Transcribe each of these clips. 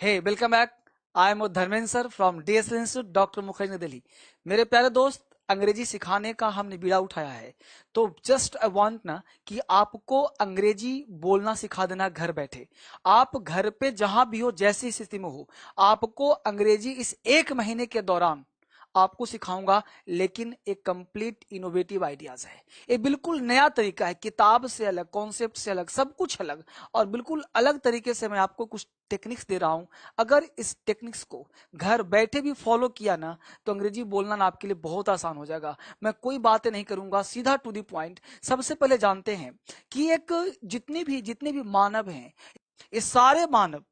Hey welcome back. I am Dharmendra sir from DSL institute doctor Mukherjee New Delhi. मेरे प्यारे दोस्त, अंग्रेजी सिखाने का हमने बीड़ा उठाया है। तो जस्ट आई वांट ना कि आपको अंग्रेजी बोलना सिखा देना घर बैठे। आप घर पे जहां भी हो, जैसी स्थिति में हो, आपको अंग्रेजी इस एक महीने के दौरान आपको सिखाऊंगा। लेकिन एक कंप्लीट इनोवेटिव आइडियाज है। ये बिल्कुल नया तरीका है, किताब से अलग, कॉन्सेप्ट से अलग, सब कुछ अलग। और बिल्कुल अलग तरीके से मैं आपको कुछ टेक्निक्स दे रहा हूं। अगर इस टेक्निक्स को घर बैठे भी फॉलो किया ना, तो अंग्रेजी बोलना ना आपके लिए बहुत आसान हो जाएगा। मैं कोई बातें नहीं करूंगा, सीधा टू द पॉइंट। सबसे पहले जानते हैं कि एक जितने भी मानव हैं, ये सारे मानव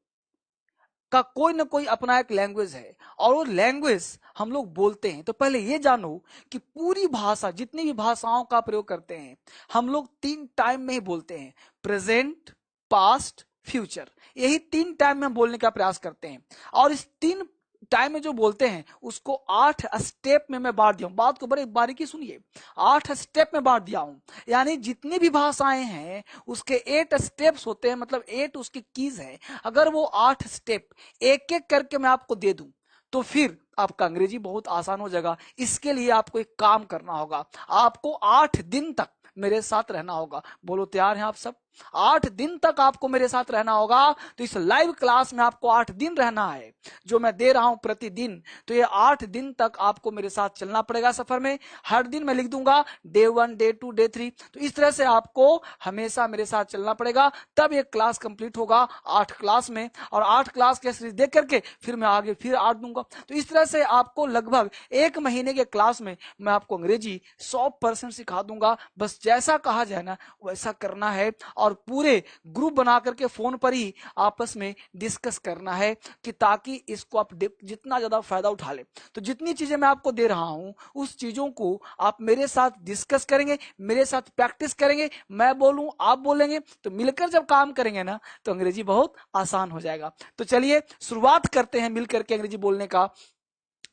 का कोई ना कोई अपना एक लैंग्वेज है। और वो लैंग्वेज हम लोग बोलते हैं। तो पहले ये जानो कि पूरी भाषा, जितनी भी भाषाओं का प्रयोग करते हैं, हम लोग 3 टाइम में ही बोलते हैं। Present, past, future. यही 3 टाइम में हम बोलने का प्रयास करते हैं। और इस 3 टाइम में जो बोलते हैं, उसको 8 स्टेप में मैं बांट दिया हूं। बात को बड़े बारीकी सुनिए। 8 स्टेप में बांट दिया हूं। यानी जितनी भी भाषाएं हैं, उसके 8 स्टेप्स होते हैं, मतलब 8 उसकी कीज है। अगर वो 8 स्टेप एक एक करके मैं आपको दे दूं, तो फिर आपका अंग्रेजी बहुत आसान हो जाएगा। इसके लिए आपको एक काम करना होगा। आपको 8 दिन तक मेरे साथ रहना होगा। बोलो, तैयार हैं आप सब? 8 दिन तक आपको मेरे साथ रहना होगा। तो इस लाइव क्लास में आपको 8 दिन रहना है, जो मैं दे रहा हूं प्रतिदिन। तो ये 8 दिन तक आपको मेरे साथ चलना पड़ेगा सफर में। हर दिन मैं लिख दूंगा डे 1, डे 2, डे 3। तो इस तरह से आपको हमेशा मेरे साथ चलना पड़ेगा, तब ये क्लास कंप्लीट होगा 8 क्लास में। और 8 क्लास के सीरीज देख करके फिर मैं आगे फिर 8 दूंगा। तो इस तरह से आपको लगभग 1 महीने के क्लास में मैं आपको अंग्रेजी 100% सिखा दूंगा। बस जैसा कहा जाए ना, वैसा करना है। और पूरे ग्रुप बना करके फोन पर ही आपस में डिस्कस करना है, कि ताकि इसको आप जितना ज्यादा फायदा उठा ले। तो जितनी चीजें मैं आपको दे रहा हूं, उस चीजों को आप मेरे साथ डिस्कस करेंगे, मेरे साथ प्रैक्टिस करेंगे। मैं बोलूं, आप बोलेंगे, तो मिलकर जब काम करेंगे ना, तो अंग्रेजी बहुत आसान हो जाएगा। तो चलिए शुरुआत करते हैं मिलकर के अंग्रेजी बोलने का,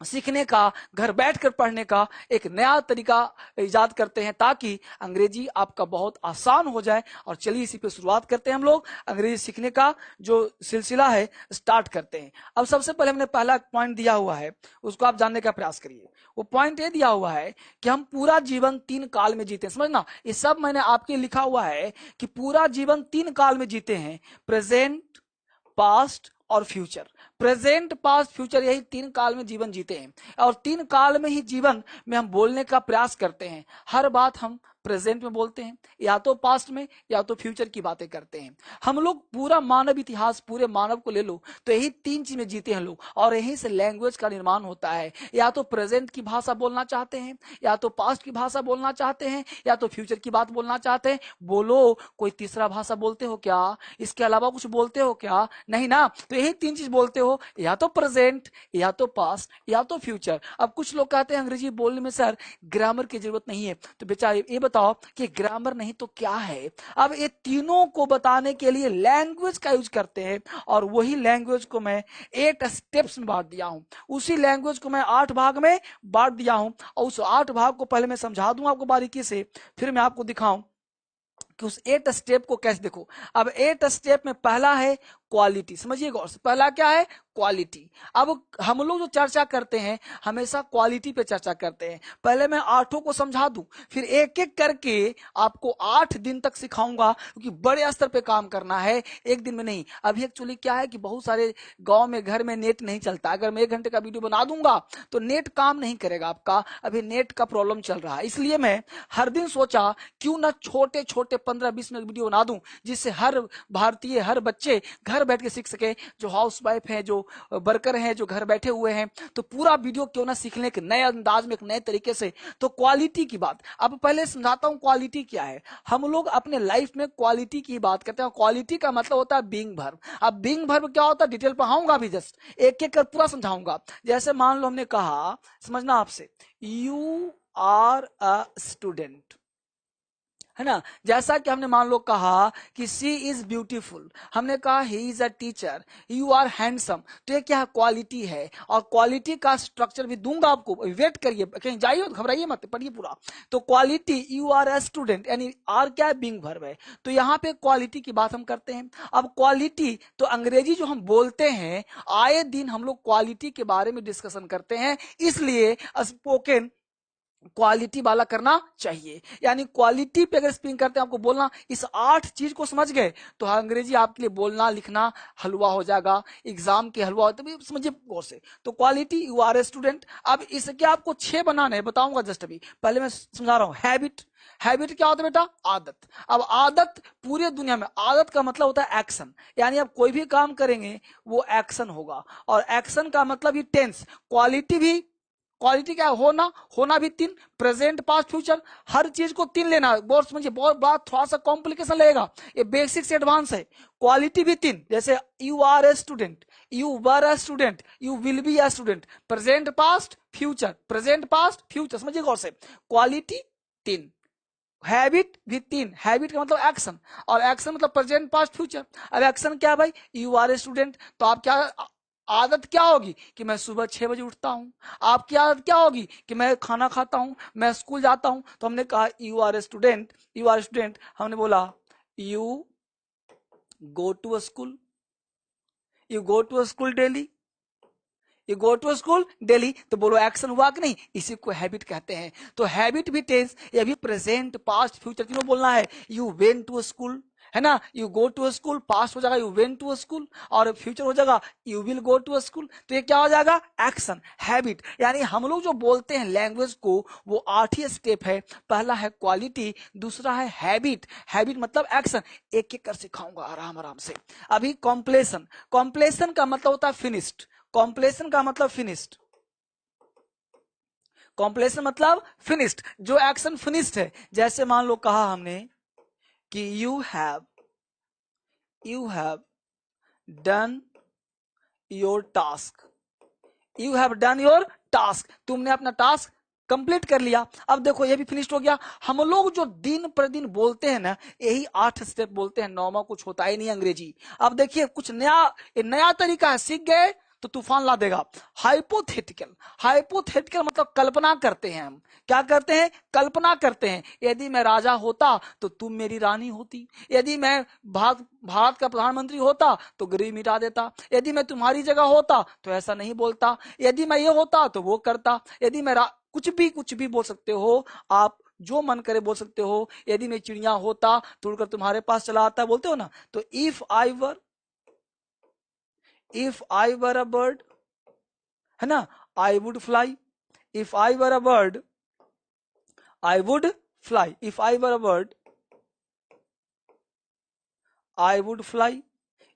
सीखने का, घर बैठकर पढ़ने का एक नया तरीका इजाद करते हैं, ताकि अंग्रेजी आपका बहुत आसान हो जाए। और चलिए इसी पे शुरुआत करते हैं। हम लोग अंग्रेजी सीखने का जो सिलसिला है, स्टार्ट करते हैं। अब सबसे पहले हमने पहला पॉइंट दिया हुआ है, उसको आप जानने का प्रयास करिए। वो पॉइंट ये दिया हुआ है कि हम पूरा जीवन 3 काल में जीते हैं। समझना, ये सब मैंने आपके लिखा हुआ है कि पूरा जीवन 3 काल में जीते हैं। प्रेजेंट, पास्ट और फ्यूचर। प्रेजेंट, पास्ट, फ्यूचर, यही 3 काल में जीवन जीते हैं। और 3 काल में ही जीवन में हम बोलने का प्रयास करते हैं। हर बात हम प्रेजेंट में बोलते हैं, या तो पास्ट में, या तो फ्यूचर की बातें करते हैं। हम लोग पूरा मानव इतिहास, पूरे मानव को ले लो, तो यही 3 चीज में जीते हैं लोग। और यहीं से लैंग्वेज का निर्माण होता है। या तो प्रेजेंट की भाषा बोलना चाहते हैं, या तो पास्ट की भाषा बोलना चाहते हैं, या तो फ्यूचर की बात बोलना चाहते हैं। बोलो, कोई तीसरा भाषा बोलते हो क्या? इसके अलावा कुछ बोलते हो क्या? नहीं ना। तो यही 3 चीज बोलते हो, या तो प्रेजेंट, या तो पास्ट, या तो फ्यूचर। अब कुछ लोग कहते हैं अंग्रेजी बोलने में सर ग्रामर की जरूरत नहीं है। तो बेचारे ये बताओ कि ग्रामर नहीं तो क्या है? अब ये तीनों को बताने के लिए लैंग्वेज का यूज करते हैं। और वही लैंग्वेज को मैं 8 स्टेप्स में बांट दिया हूं। उसी लैंग्वेज को मैं 8 भाग में बांट दिया हूं। और उस 8 भाग को पहले मैं समझा दूं आपको बारीकी से, फिर मैं आपको दिखाऊं कि उस 8 स्टेप को कैसे। देखो, अब 8 स्टेप में पहला है क्वालिटी। समझिए गौर से, पहला क्या है? क्वालिटी। अब हम लोग जो चर्चा करते हैं, हमेशा क्वालिटी पे चर्चा करते हैं। पहले मैं 8 को समझा दूं, फिर एक एक करके आपको 8 दिन तक सिखाऊंगा, क्योंकि बड़े स्तर पे काम करना है, एक दिन में नहीं। अभी एक्चुअली क्या है कि बहुत सारे गांव में घर में नेट नहीं चलता। अगर मैं 1 घंटे का वीडियो बना दूंगा, तो नेट काम नहीं करेगा आपका। अभी नेट का प्रॉब्लम चल रहा है, इसलिए मैं हर दिन सोचा क्यों ना छोटे छोटे 15-20 मिनट वीडियो बना दूं, जिससे हर भारतीय, हर बच्चे घर बैठ के सीख सके। जो हाउस वाइफ है, जो वर्कर हैं, जो घर बैठे हुए हैं, तो पूरा वीडियो क्यों ना सीख लें एक नए अंदाज में, एक नए तरीके से। तो क्वालिटी की बात अब पहले समझाता हूं। क्वालिटी क्या है? हम लोग अपने लाइफ में क्वालिटी की बात करते हैं। क्वालिटी का मतलब होता है बीइंग वर्ब। अब बीइंग वर्ब क्या होता है, डिटेल पर आऊंगा, भी जस्ट एक एक कर पूरा समझाऊंगा। जैसे मान लो हमने कहा, समझना आपसे, यू आर अ स्टूडेंट। है ना। जैसा कि हमने मान लो कहा कि सी इज ब्यूटीफुल, हमने कहा he is a teacher, you are handsome, तो ये क्या है, क्वालिटी है। और क्वालिटी का स्ट्रक्चर भी दूंगा आपको, वेट करिए, कहीं जाइए तो घबराइए मत, पढ़िए पूरा। तो quality, you are a student, यानी आर क्या है, बीइंग वर्ब है। तो यहाँ पे क्वालिटी की बात हम करते हैं। अब क्वालिटी तो अंग्रेजी जो हम बोलते हैं, आए दिन हम लोग क्वालिटी के बारे में डिस्कशन करते हैं, इसलिए स्पोकन क्वालिटी वाला करना चाहिए। यानी क्वालिटी पे अगर स्पीकिंग करते हैं, आपको बोलना, इस 8 चीज को समझ गए तो अंग्रेजी आपके लिए बोलना लिखना हलवा हो जाएगा, एग्जाम के हलवा हो, तो समझिए गौर से। तो quality, you are a student. अब इसके आपको 6 बनाने हैं, बताऊंगा जस्ट अभी, पहले मैं समझा रहा हूं। हैबिट, हैबिट क्या होता है बेटा, आदत। अब आदत, पूरे दुनिया में आदत का मतलब होता है एक्शन, यानी आप कोई भी काम करेंगे वो एक्शन होगा, और एक्शन का मतलब ही टेंस। क्वालिटी भी, क्वालिटी क्या है, होना, होना भी 3, प्रेजेंट पास्ट फ्यूचर, हर चीज को 3 लेना। बहुत समझिए, बहुत बात थोड़ा सा कॉम्प्लिकेशन लगेगा, ये बेसिक से एडवांस है। क्वालिटी भी 3, जैसे you are a student, you were a student, you will be a student, present past future, present past future, समझिए गौर से। क्वालिटी 3, हैबिट भी 3, हैबिट का मतलब एक्शन, और एक्शन मतलब प्रेजेंट पास्ट फ्यूचर। अब एक्शन क्या है भाई, यू आर ए स्टूडेंट, तो आप क्या, आदत क्या होगी कि मैं सुबह 6 बजे उठता हूं। आपकी आदत क्या होगी कि मैं खाना खाता हूं, मैं स्कूल जाता हूं। तो हमने कहा you are a student, you are student, हमने बोला you go to school, you go to school daily, you go to school daily, तो बोलो एक्शन हुआ कि नहीं, इसी को हैबिट कहते हैं। तो हैबिट भी टेंस, ये भी प्रेजेंट पास्ट फ्यूचर तीनों बोलना है। यू वेंट टू स्कूल, है ना, you go to school, past हो जाएगा यू वेंट टू स्कूल, और फ्यूचर हो जाएगा you will go to school. तो ये क्या हो जाएगा, एक्शन, हैबिट। यानी हम लोग जो बोलते हैं लैंग्वेज को, वो 8 ही स्टेप है। पहला है क्वालिटी, दूसरा है हैबिट, हैबिट मतलब एक्शन। एक एक कर सिखाऊंगा आराम आराम से। अभी कॉम्प्लेशन, कॉम्प्लेशन का मतलब होता है फिनिश्ड, कॉम्प्लेशन का मतलब फिनिश्ड, कॉम्प्लेशन मतलब फिनिश्ड, जो एक्शन फिनिश्ड है। जैसे मान लो कहा हमने कि you have done your task, you have done your task, तुमने अपना टास्क कंप्लीट कर लिया। अब देखो ये भी फिनिश्ड हो गया। हम लोग जो दिन पर दिन बोलते हैं ना, यही 8 स्टेप बोलते हैं, 9वां कुछ होता ही नहीं अंग्रेजी। अब देखिए कुछ नया तरीका है, सीख गए तो तूफान ला देगा। हाइपोथेटिकल, हाइपोथेटिकल मतलब कल्पना करते हैं हम, क्या करते हैं, कल्पना करते हैं। यदि मैं राजा होता तो तुम मेरी रानी होती, यदि मैं भारत का प्रधानमंत्री होता तो गरीब मिटा देता, यदि मैं तुम्हारी जगह होता तो ऐसा नहीं बोलता, यदि मैं ये होता तो वो करता, यदि मैं कुछ भी बोल सकते हो आप, जो मन करे बोल सकते हो। यदि मैं चिड़िया होता तो उड़कर तुम्हारे पास चला आता, बोलते हो ना। तो if I were a bird, है ना, I would fly, if I were a bird I would fly, if I were a bird I would fly,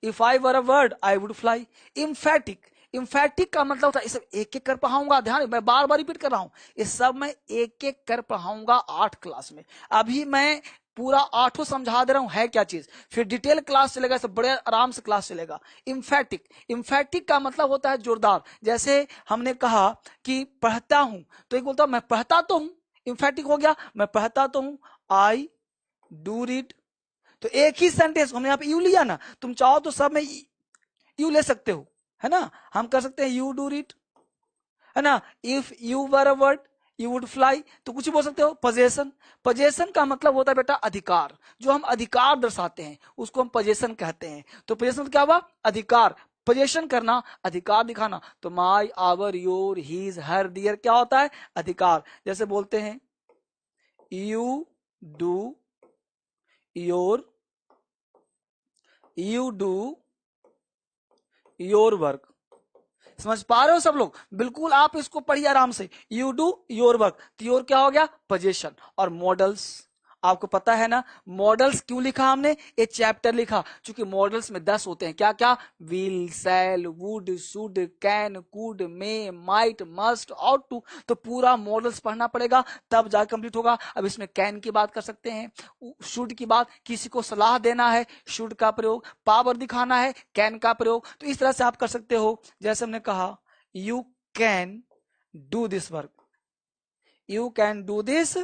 if I were a word I would fly. Emphatic, emphatic का मतलब होता है, ये सब एक एक कर पढ़ाऊंगा, ध्यान, मैं बार बार रिपीट कर रहा हूं, ये सब मैं एक एक कर पढ़ाऊंगा 8 क्लास में। अभी मैं पूरा 8 समझा दे रहा हूं है क्या चीज, फिर डिटेल क्लास चलेगा, सब बड़े आराम से क्लास चलेगा। इम्फेटिक, इम्फेटिक का मतलब होता है जोरदार। जैसे हमने कहा कि पढ़ता हूं, तो एक बोलता हूं मैं पढ़ता तो हूं, इम्फेटिक हो गया, मैं पढ़ता तो हूं, आई डू रीड। तो एक ही सेंटेंस हमने यहाँ पे यू लिया ना, तुम चाहो तो सब में यू ले सकते हो, है ना। हम कर सकते हैं यू डू इट, है ना। If you were a word you would fly, तो कुछ भी बोल सकते हो। पोजेशन, पोजेशन का मतलब होता है बेटा अधिकार, जो हम अधिकार दर्शाते हैं उसको हम पोजेशन कहते हैं। तो पोजेशन क्या हुआ, अधिकार, पोजेशन करना, अधिकार दिखाना। तो my, our, your, his, her, their क्या होता है, अधिकार। जैसे बोलते हैं you do your, you do your work. समझ पा रहे हो सब लोग, बिल्कुल आप इसको पढ़िए आराम से। यू डू योर वर्क, तो योर क्या हो गया, पोजीशन। और मॉडल्स, आपको पता है ना मॉडल्स क्यों लिखा हमने, ये चैप्टर लिखा क्योंकि मॉडल्स में 10 होते हैं, क्या क्या, will, shall, would, should, can, could, may, might, must, ought to. तो पूरा मॉडल्स पढ़ना पड़ेगा तब जा कंप्लीट होगा। अब इसमें कैन की बात कर सकते हैं, शुड की बात, किसी को सलाह देना है शुड का प्रयोग, पावर दिखाना है कैन का प्रयोग। तो इस तरह से आप कर सकते हो। जैसे हमने कहा you can do this work, you can do this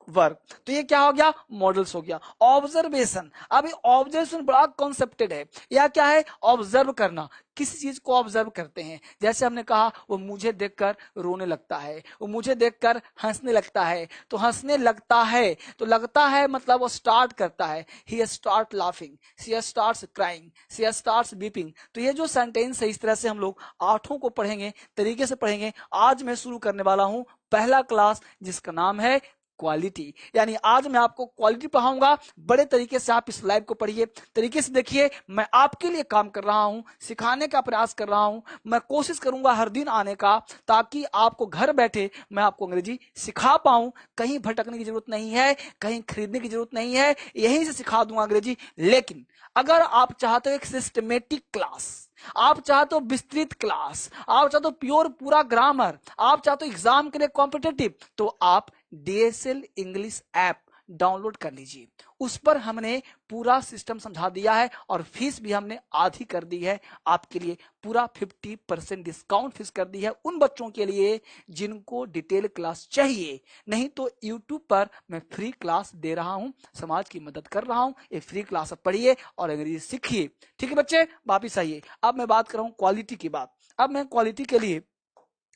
work. तो ये क्या हो गया, मॉडल्स हो गया। ऑब्जर्वेशन, अभी ऑब्जर्वेशन बड़ा कॉन्सेप्टेड है। या क्या है, ऑब्जर्व करना, किसी चीज को ऑब्जर्व करते हैं। जैसे हमने कहा वो मुझे देखकर रोने लगता है, वो मुझे देखकर हंसने लगता है। तो हंसने लगता है, तो लगता है मतलब वो स्टार्ट करता है, he start laughing, she starts crying, she starts weeping. तो ये जो सेंटेंस है, इस तरह से हम लोग आठों को पढ़ेंगे, तरीके से पढ़ेंगे। आज मैं शुरू करने वाला हूं पहला क्लास, जिसका नाम है क्वालिटी। यानी आज मैं आपको क्वालिटी पढ़ाऊंगा। बड़े तरीके से आप इस लाइव को पढ़िए, तरीके से देखिए। मैं आपके लिए काम कर रहा हूं, सिखाने का प्रयास कर रहा हूं। मैं कोशिश करूंगा हर दिन आने का, ताकि आपको घर बैठे मैं आपको अंग्रेजी सिखा पाऊं। कहीं भटकने की जरूरत नहीं है, कहीं खरीदने की जरूरत नहीं है, यहीं से सिखा दूंगा अंग्रेजी। लेकिन अगर आप चाहते हो एक सिस्टमेटिक क्लास, आप चाहते हो विस्तृत क्लास, आप चाहते हो प्योर पूरा ग्रामर, आप चाहते हो एग्जाम के लिए कॉम्पिटेटिव, तो आप डीएसएल इंग्लिश ऐप डाउनलोड कर लीजिए। उस पर हमने पूरा सिस्टम समझा दिया है और फीस भी हमने आधी कर दी है आपके लिए। पूरा 50% डिस्काउंट फीस कर दी है उन बच्चों के लिए जिनको डिटेल क्लास चाहिए। नहीं तो यूट्यूब पर मैं फ्री क्लास दे रहा हूं, समाज की मदद कर रहा हूं। ये फ्री क्लास पढ़िए और अंग्रेजी सीखिए। ठीक है बच्चे, वापिस आइए। अब मैं बात कर रहा हूं क्वालिटी की बात। अब मैं क्वालिटी के लिए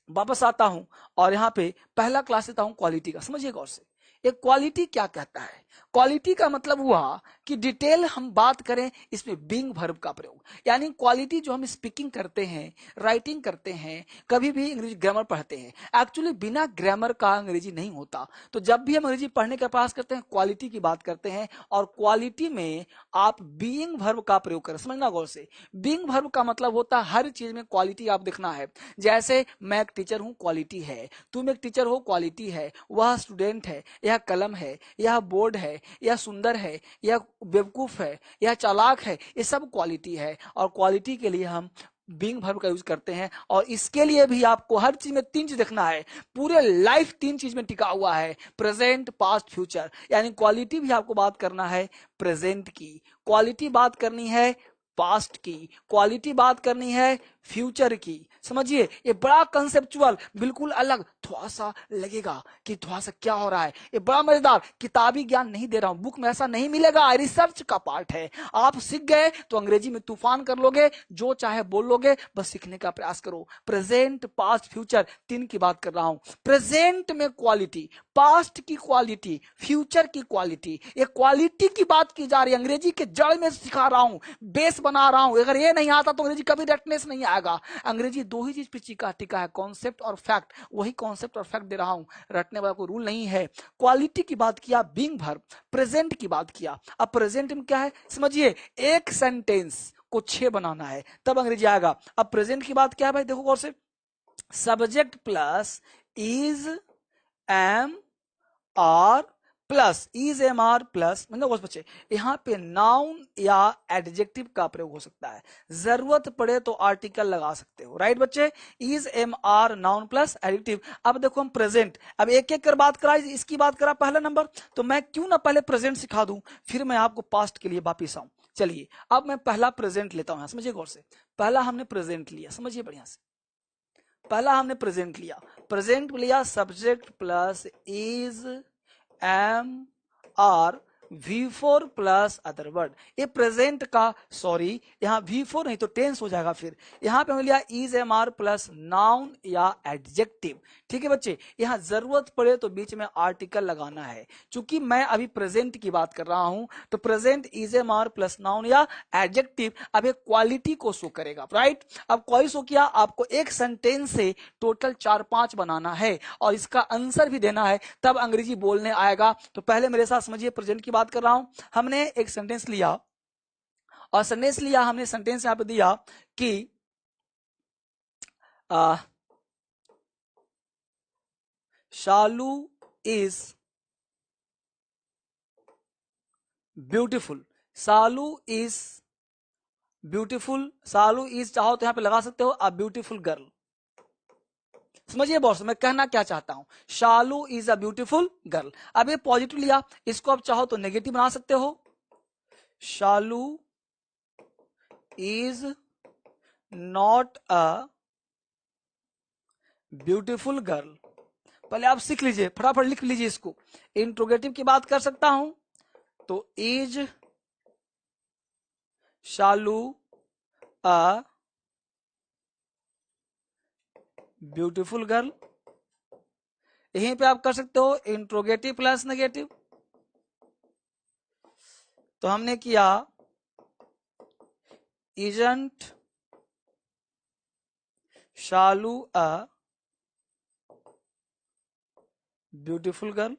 वापस आता हूं और यहां पे पहला क्लास लेता हूं क्वालिटी का। समझिए गौर से, ये क्वालिटी क्या कहता है। क्वालिटी का मतलब हुआ कि डिटेल हम बात करें, इसमें बीइंग वर्ब का प्रयोग। यानी क्वालिटी जो हम स्पीकिंग करते हैं, राइटिंग करते हैं, कभी भी अंग्रेजी ग्रामर पढ़ते हैं, एक्चुअली बिना ग्रामर का अंग्रेजी नहीं होता। तो जब भी हम अंग्रेजी पढ़ने का प्रयास करते हैं, क्वालिटी की बात करते हैं। और क्वालिटी में आप बीइंग वर्ब का प्रयोग करें। समझना गौर से, बीइंग वर्ब का मतलब होता है हर चीज में क्वालिटी आप देखना है। जैसे मैं एक टीचर हूं, क्वालिटी है। तुम एक टीचर हो, क्वालिटी है। वह स्टूडेंट है, यह कलम है, यह बोर्ड है, यह सुंदर है, यह बेवकूफ है, यह चालाक है। ये सब क्वालिटी है। और क्वालिटी के लिए हम बीइंग वर्ब का यूज करते हैं। और इसके लिए भी आपको हर चीज में तीन चीज देखना है। पूरे लाइफ तीन चीज में टिका हुआ है, प्रेजेंट, पास्ट, फ्यूचर। यानी क्वालिटी भी आपको बात करना है प्रेजेंट की, क्वालिटी बात करनी है पास्ट की, क्वालिटी बात करनी है फ्यूचर की। समझिए, ये बड़ा कंसेप्चुअल, बिल्कुल अलग। थोड़ा सा लगेगा कि थोड़ा सा क्या हो रहा है, ये बड़ा मजेदार। किताबी ज्ञान नहीं दे रहा हूं, बुक में ऐसा नहीं मिलेगा, रिसर्च का पार्ट है। आप सीख गए तो अंग्रेजी में तूफान कर लोगे, जो चाहे बोल लोगे। बस सीखने का प्रयास करो। प्रेजेंट, पास्ट, फ्यूचर, तीन की बात कर रहा हूं। प्रेजेंट में क्वालिटी, पास्ट की क्वालिटी, फ्यूचर की क्वालिटी। ये क्वालिटी की बात की जा रही है, अंग्रेजी के जड़ में सिखा रहा हूं, बेस बना रहा हूं। अगर ये नहीं आता तो अंग्रेजी कभी रटनेस नहीं आएगा। अंग्रेजी दो ही चीज पे टिका है, कॉन्सेप्ट और फैक्ट। वही कॉन्सेप्ट और फैक्ट दे रहा हूं, रटने वाला कोई रूल नहीं है। क्वालिटी की बात किया, बीइंग वर्ब। प्रेजेंट की बात किया, अब प्रेजेंट में क्या है समझिए। एक सेंटेंस को 6 बनाना है, तब अंग्रेजी आएगा। अब प्रेजेंट की बात क्या है भाई, देखो गौर से। Subject plus is, am, are plus, is, am, are plus, मतलब बच्चे यहां पे नाउन या एडजेक्टिव का प्रयोग हो सकता है। जरूरत पड़े तो आर्टिकल लगा सकते हो। राइट बच्चे, is, am, are, noun plus adjective. अब देखो हम प्रेजेंट, अब एक एक कर बात करा, इसकी बात करा पहला नंबर, तो मैं क्यों ना पहले प्रेजेंट सिखा दूं, फिर मैं आपको पास्ट के लिए वापिस आऊं। चलिए, अब मैं पहला प्रेजेंट लेता हूं। समझिए गौर से, पहला हमने प्रेजेंट लिया, समझिए बढ़िया से। पहला हमने प्रेजेंट लिया, प्रेजेंट लिया subject plus is, am, are, V4 plus other word. ये प्रेजेंट का, सॉरी यहाँ V4 नहीं तो टेंस हो जाएगा। फिर यहाँ पे हमने लिया is, am, are plus noun या एडजेक्टिव। ठीक है बच्चे, यहाँ जरूरत पड़े तो बीच में आर्टिकल लगाना है। चूंकि मैं अभी प्रेजेंट की बात कर रहा हूं, तो present is, am, are plus noun या एडजेक्टिव अब एक क्वालिटी को शो करेगा। राइट, अब क्वालिटी शो किया, आपको एक सेंटेंस से टोटल 4-5 बनाना है और इसका आंसर भी देना है, तब अंग्रेजी बोलने आएगा। तो पहले मेरे साथ समझिए, प्रेजेंट की बात कर रहा हूं। हमने एक सेंटेंस लिया और सेंटेंस लिया हमने, सेंटेंस यहां पे दिया कि Shalu is beautiful, Shalu is beautiful, Shalu is चाहो तो यहां पे लगा सकते हो अ ब्यूटीफुल गर्ल। समझिए बॉस, मैं कहना क्या चाहता हूं, Shalu is a beautiful girl. अब ये पॉजिटिव लिया, इसको अब चाहो तो नेगेटिव बना सकते हो, Shalu is not a beautiful girl. पहले आप सीख लीजिए, फटाफट लिख लीजिए इसको। इंट्रोगेटिव की बात कर सकता हूं तो is Shalu a beautiful girl. यहीं पे आप कर सकते हो इंट्रोगेटिव प्लस नेगेटिव। तो हमने किया isn't Shalu a beautiful girl.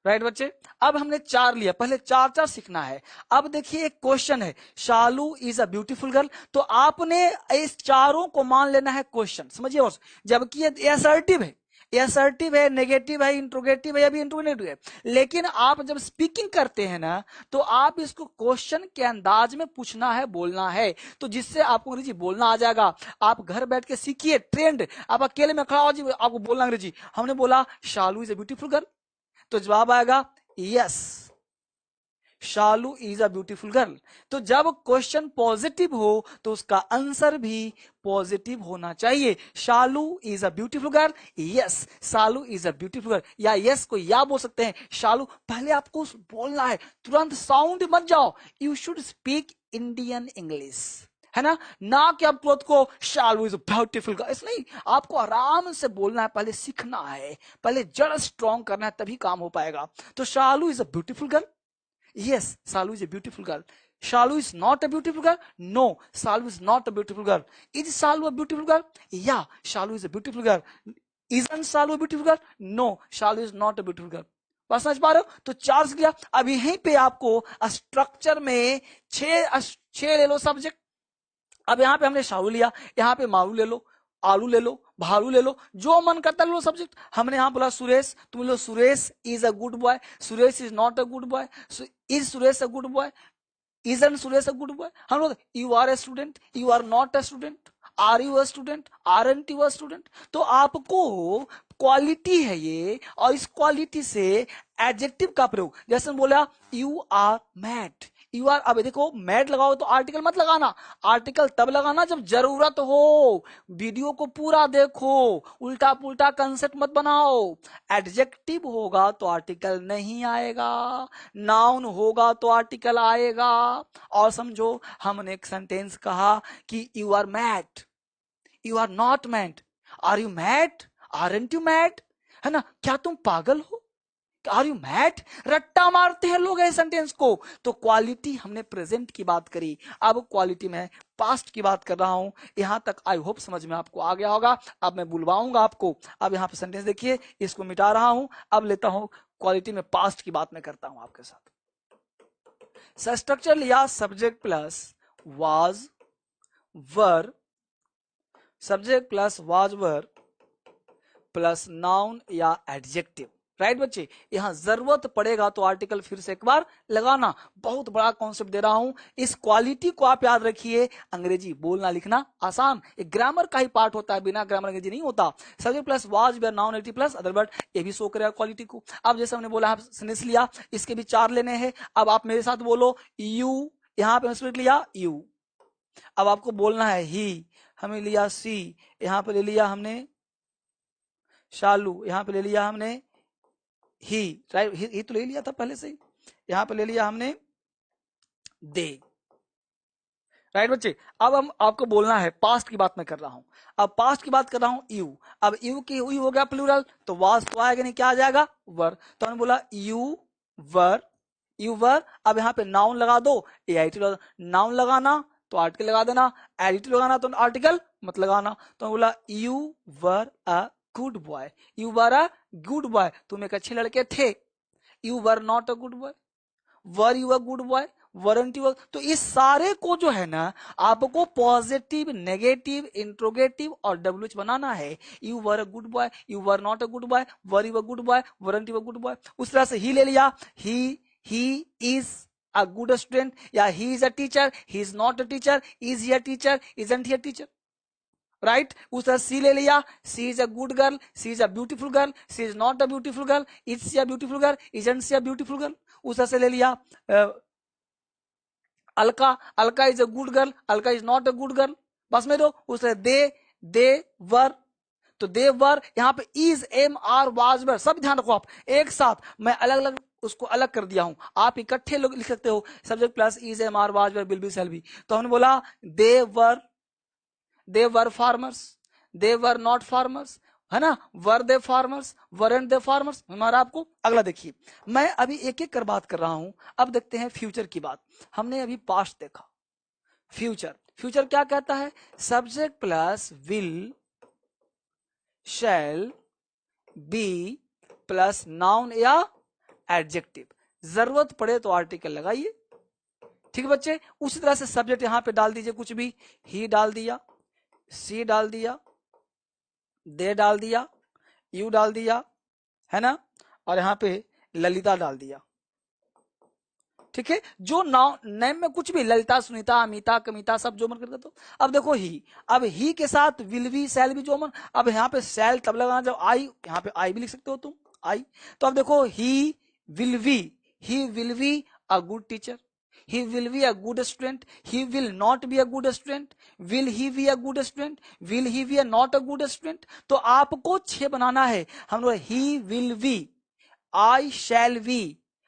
Right बच्चे, अब हमने चार लिया, पहले चार चार सीखना है। अब देखिए एक क्वेश्चन है, शालू इज अ ब्यूटीफुल गर्ल, तो आपने इस चारों को मान लेना है क्वेश्चन, समझिए। और जबकि ये असर्टिव है, ये असर्टिव है, नेगेटिव है, इंट्रोगेटिव है, अभी इंट्रोगेटिव है। लेकिन आप जब स्पीकिंग करते हैं ना, तो आप इसको क्वेश्चन के अंदाज में पूछना है, बोलना है, तो जिससे आपको अंग्रेजी बोलना आ जाएगा। आप घर बैठ के सीखिए ट्रेंड, आप अकेले में खड़ा हो जी आपको बोलना अंग्रेजी। हमने बोला शालू इज अ ब्यूटीफुल गर्ल, तो जवाब आएगा yes, Shalu is a beautiful girl. तो जब क्वेश्चन पॉजिटिव हो तो उसका आंसर भी पॉजिटिव होना चाहिए। Shalu is a beautiful girl, yes Shalu is a beautiful girl, या यस को या बोल सकते हैं शालू। पहले आपको बोलना है, तुरंत साउंड मत जाओ, you should speak Indian English, है ना कि आप तुरंत को शालू इज ब्यूटीफुल गर्ल, इस नहीं, आपको आराम से बोलना है, पहले सीखना है, पहले जड़ स्ट्रॉन्ग करना है, तभी काम हो पाएगा। तो Shalu is a beautiful girl, yes Shalu is a beautiful girl. Shalu is not a beautiful girl, no Shalu is not a beautiful girl. Is Shalu a beautiful girl? Yeah, Shalu is a beautiful girl. Isn't Shalu a beautiful girl? No, Shalu is not a beautiful girl. बात समझ पा रहे हो? तो charge किया। अब यहीं पे आपको स्ट्रक्चर में छह ले लो सब्जेक्ट। अब यहाँ पे हमने शालू लिया, यहाँ पे मारू ले लो, आलू ले लो, भालू ले लो, जो मन करता लो सब्जेक्ट। हमने यहाँ बोला सुरेश, तुम लो Suresh is a good boy, Suresh is not a good boy, is Suresh a good boy, isn't Suresh a good boy? हम लोग you are a student, you are not a student, are you a student, aren't you a student? तो आपको quality है ये, और इस quality से adjective का प्रयोग, जैसे बोला you are mad, you are, अब देखो मैड लगाओ तो आर्टिकल मत लगाना, आर्टिकल तब लगाना जब जरूरत हो, वीडियो को पूरा देखो, उल्टा पुल्टा कंसेप्ट मत बनाओ। एडजेक्टिव होगा तो आर्टिकल नहीं आएगा, नाउन होगा तो आर्टिकल आएगा। और समझो, हमने एक सेंटेंस कहा कि you are mad, you are not mad, are you mad, aren't you mad, है ना, क्या तुम पागल हो, आर यू मैड, रट्टा मारते हैं लोग इस सेंटेंस को। तो क्वालिटी हमने प्रेजेंट की बात करी, अब क्वालिटी में पास्ट की बात कर रहा हूं। यहां तक आई होप समझ में आपको आ गया होगा। अब मैं बुलवाऊंगा आपको, अब यहां पे सेंटेंस देखिए, इसको मिटा रहा हूं, अब लेता हूं क्वालिटी में पास्ट की बात मैं करता हूं आपके साथ। स्ट्रक्चर लिया subject plus was were, subject plus was were plus noun या एडजेक्टिव। राइट बच्चे, यहां जरूरत पड़ेगा तो आर्टिकल फिर से एक बार लगाना। बहुत बड़ा कॉन्सेप्ट दे रहा हूं, इस क्वालिटी को आप याद रखिए। अंग्रेजी बोलना लिखना आसान, एक ग्रामर का ही पार्ट होता है, बिना ग्रामर अंग्रेजी नहीं होता। Subject plus was were noun adjective plus other word, ये भी शो करेगा क्वालिटी को। अब जैसे हमने बोला सेंटेंस लिया, इसके भी चार लेने हैं। अब आप मेरे साथ बोलो यू, यहां पे लिया यू, अब आपको बोलना है ही, हमें लिया सी, यहां पे ले लिया हमने शालू, यहां पे ले लिया हमने ही, राइट, ही तो ले लिया था पहले से ही, यहां पे ले लिया हमने दे। राइट बच्चे, अब हम आपको बोलना है, पास्ट की बात मैं कर रहा हूं, अब पास्ट की बात कर रहा हूं यू। अब यू की यू हो गया प्लूरल, तो वाज तो आएगा नहीं, क्या आ जाएगा वर। तो हमने बोला यू वर, यू वर। अब यहाँ पे नाउन लगा दो, एआईटी नाउन लगाना तो आर्टिकल लगा देना, एडिटिव लगाना तो आर्टिकल मत लगाना। तो बोला you were a good boy, you were a good boy, तुम एक अच्छे लड़के थे। You were not a good boy, were you a good boy, weren't you. तो इस सारे को जो है ना, आपको पॉजिटिव, नेगेटिव, इंट्रोगेटिव और डब्ल्यूएच बनाना है। You were a good boy, you were not a good boy, were you a good boy, weren't you a good boy. उस तरह से ही ले लिया, he is a good student, या he is a teacher, he is not a teacher, is he a teacher, isn't he a teacher. Right, उस तरह she ले लिया, she is a good girl, she is a beautiful girl, she is not a beautiful girl, is she a beautiful girl, isn't she a beautiful girl. उस तरह से ले लिया Alka, Alka is a good girl, Alka is not a good girl, बस में दो। उस तरह दे वर, तो दे वर, यहाँ पे इज, एम, आर, वाज, वर, सब ध्यान रखो आप एक साथ। मैं अलग अलग उसको अलग कर दिया हूं, आप इकट्ठे लोग लिख सकते हो, subject plus is, am, are, was, were, will be, shall be. तो हमने बोला they were farmers, they were not farmers, है ना, were they farmers, weren't they farmers. हमारा आपको अगला देखिए, मैं अभी एक एक कर बात कर रहा हूं। अब देखते हैं फ्यूचर की बात। हमने अभी पास्ट देखा, फ्यूचर, फ्यूचर क्या कहता है, subject plus will, shall, be plus noun या एडजेक्टिव, जरूरत पड़े तो आर्टिकल लगाइए। ठीक है बच्चे, उसी तरह से सब्जेक्ट यहां पे डाल दीजिए, कुछ भी, ही डाल दिया, सी डाल दिया, दे डाल दिया, यू डाल दिया, है ना, और यहां पे ललिता डाल दिया। ठीक है, जो नेम में कुछ भी, ललिता, सुनीता, अमिता, कमिता, सब जो मन करता। तो अब देखो ही, अब ही के साथ विल भी, शैल भी, जो मन। अब यहाँ पे शैल तब लगाना जब आई, यहाँ पे आई भी लिख सकते हो तुम, आई। तो अब देखो he will be a good teacher, he will be a good student, he will not be a good student, will he be a good student, will he be a not a good student। तो आपको 6 बनाना है। हम लोग he will be, I shall be,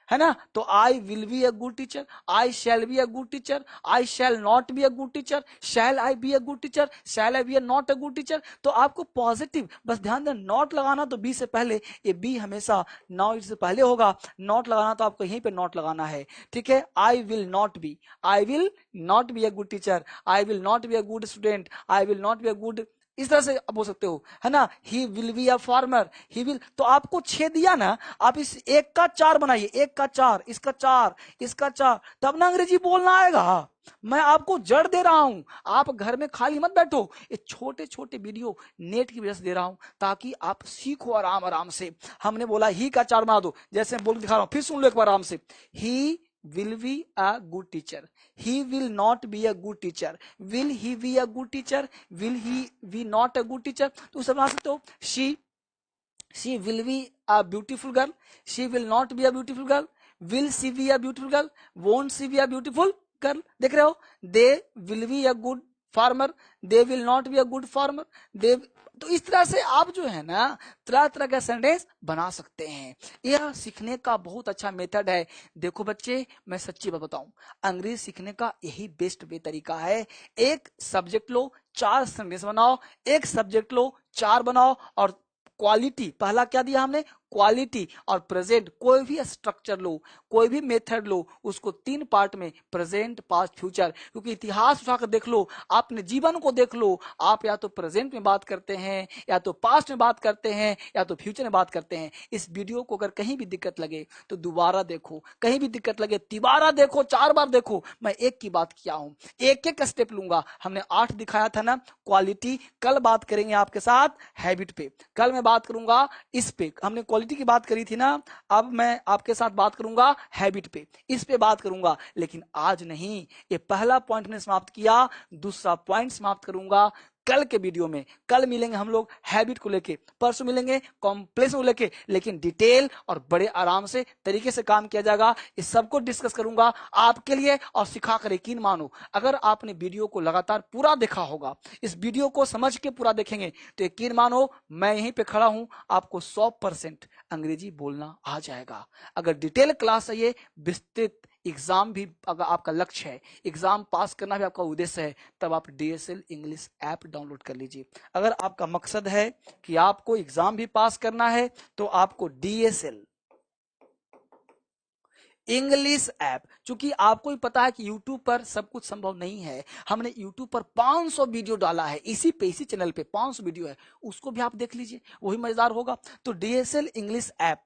है ना, तो I will be a good teacher, I shall be a good teacher, I shall not be a good teacher, shall I be a good teacher, shall I be a not a good teacher। तो आपको positive बस ध्यान दें, not लगाना तो B से पहले, ये बी हमेशा नाउ से पहले होगा, नॉट लगाना तो आपको यहीं पे नॉट लगाना है। ठीक है, I will not be, I will not be a good teacher, I will not be a good student, I will not be a good, इस तरह से आप बोल सकते हो, है ना, he will be a farmer, he will. तो आपको 6 दिया ना, आप इस एक का 4 बनाइए, एक का 4, इसका 4, इसका 4, तब ना अंग्रेजी बोलना आएगा। मैं आपको जड़ दे रहा हूं, आप घर में खाली मत बैठो, ये छोटे छोटे वीडियो नेट की वजह से दे रहा हूं ताकि आप सीखो आराम आराम से। हमने बोला ही का 4 बना दो, जैसे मैं बोल दिखा रहा हूं, फिर सुन लो एक बार आराम से। ही will be a good teacher, he will not be a good teacher, will he be a good teacher, will he be not a good teacher। तो सब बना सकते हो, she will be a beautiful girl, she will not be a beautiful girl, will she be a beautiful girl, won't she be a beautiful girl। देख रहे हो, they will be a good farmer, they will not be a good farmer, they। तो इस तरह से आप जो है ना तरह तरह का सेंटेंस बना सकते हैं। यह सीखने का बहुत अच्छा मेथड है। देखो बच्चे, मैं सच्ची बात बताऊं, अंग्रेजी सीखने का यही बेस्ट वे तरीका है। एक सब्जेक्ट लो, 4 सेंटेंस बनाओ, एक सब्जेक्ट लो, 4 बनाओ, और क्वालिटी, पहला क्या दिया हमने, क्वालिटी और प्रेजेंट, कोई भी स्ट्रक्चर लो, कोई भी मेथड लो, उसको 3 पार्ट में, प्रेजेंट, पास्ट, फ्यूचर। क्योंकि इतिहास उठाकर देख लो, आपने जीवन को देख लो, आप या तो प्रेजेंट में बात करते हैं, या तो पास्ट में बात करते हैं, या तो फ्यूचर में बात करते हैं। इस वीडियो को अगर कहीं भी दिक्कत लगे तो दोबारा देखो, कहीं भी दिक्कत लगे तिबारा देखो, 4 बार देखो। मैं एक की बात किया हूं, एक एक स्टेप लूंगा। हमने 8 दिखाया था ना, क्वालिटी। कल बात करेंगे आपके साथ हैबिट पे, कल मैं बात करूंगा इस पे। हमने क्वालिटी की बात करी थी ना, अब मैं आपके साथ बात करूंगा हैबिट पे, इस पे बात करूंगा। लेकिन आज नहीं, ये पहला पॉइंट ने समाप्त किया, दूसरा पॉइंट समाप्त करूंगा कल के वीडियो में। कल मिलेंगे हम लोग हैबिट को लेके, परसों मिलेंगे कॉम्प्लेक्स को लेके, लेकिन डिटेल और बड़े आराम से तरीके से काम किया जाएगा। इस सबको डिस्कस करूंगा आपके लिए और सिखाकर। यकीन मानो, अगर आपने वीडियो को लगातार पूरा देखा होगा, इस वीडियो को समझ के पूरा देखेंगे, तो यकीन मानो मैं यहीं पे खड़ा हूं, आपको 100% अंग्रेजी बोलना आ जाएगा। अगर डिटेल क्लास चाहिए, विस्तृत एग्जाम भी अगर आपका लक्ष्य है, एग्जाम पास करना भी आपका उद्देश्य है, तब आप DSL इंग्लिश ऐप डाउनलोड कर लीजिए। अगर आपका मकसद है कि आपको एग्जाम भी पास करना है, तो आपको DSL इंग्लिश ऐप, चूंकि आपको ही पता है कि YouTube पर सब कुछ संभव नहीं है। हमने YouTube पर 500 वीडियो डाला है, इसी पे, इसी चैनल पे 500 वीडियो है, उसको भी आप देख लीजिए, वही मजेदार होगा। तो DSL इंग्लिश ऐप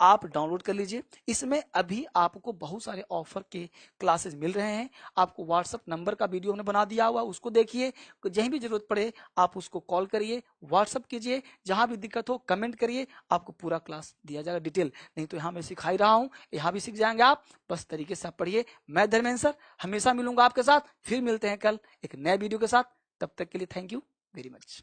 आप डाउनलोड कर लीजिए। इसमें अभी आपको बहुत सारे ऑफर के क्लासेस मिल रहे हैं। आपको व्हाट्सएप नंबर का वीडियो हमने बना दिया हुआ, उसको देखिए, जहीं भी जरूरत पड़े आप उसको कॉल करिए, व्हाट्सएप कीजिए, जहां भी दिक्कत हो कमेंट करिए, आपको पूरा क्लास दिया जाएगा डिटेल। नहीं तो यहाँ मैं सिखा ही रहा हूँ, यहाँ भी सीख जाएंगे आप, बस तरीके से आप पढ़िए। मैं धर्मेंद्र सर हमेशा मिलूंगा आपके साथ, फिर मिलते हैं कल एक नए वीडियो के साथ। तब तक के लिए थैंक यू वेरी मच।